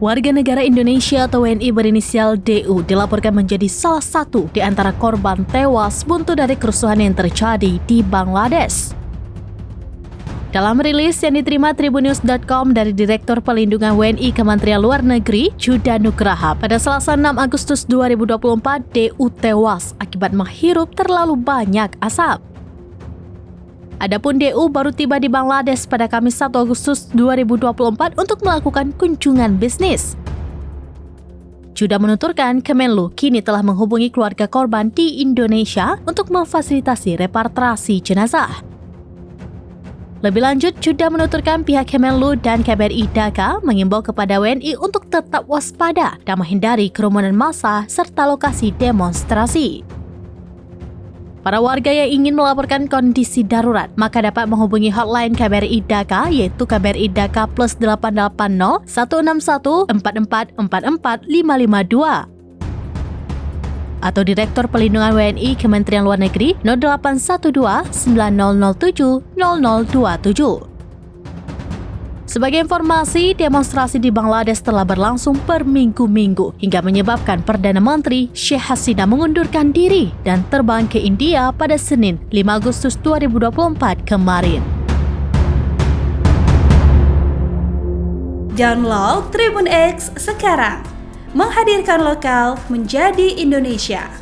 Warga negara Indonesia atau WNI berinisial DU dilaporkan menjadi salah satu di antara korban tewas buntu dari kerusuhan yang terjadi di Bangladesh. Dalam rilis yang diterima Tribunnews.com dari Direktur Pelindungan WNI Kementerian Luar Negeri, Juda Nugraha, pada Selasa 6 Agustus 2024, DU tewas akibat menghirup terlalu banyak asap. Adapun DU baru tiba di Bangladesh pada Kamis 1 Agustus 2024 untuk melakukan kunjungan bisnis. Juda menuturkan Kemenlu kini telah menghubungi keluarga korban di Indonesia untuk memfasilitasi repatriasi jenazah. Lebih lanjut, Juda menuturkan pihak Kemenlu dan KBRI Dhaka mengimbau kepada WNI untuk tetap waspada dan menghindari kerumunan massa serta lokasi demonstrasi. Para warga yang ingin melaporkan kondisi darurat, maka dapat menghubungi hotline KBRI Dhaka yaitu KBRI Dhaka plus 880 161 4444 552 atau Direktur Pelindungan WNI Kementerian Luar Negeri 0812 9007 0027. Sebagai informasi, demonstrasi di Bangladesh telah berlangsung per minggu-minggu hingga menyebabkan Perdana Menteri Sheikh Hasina mengundurkan diri dan terbang ke India pada Senin 5 Agustus 2024 kemarin. Download Tribun X sekarang, menghadirkan lokal menjadi Indonesia.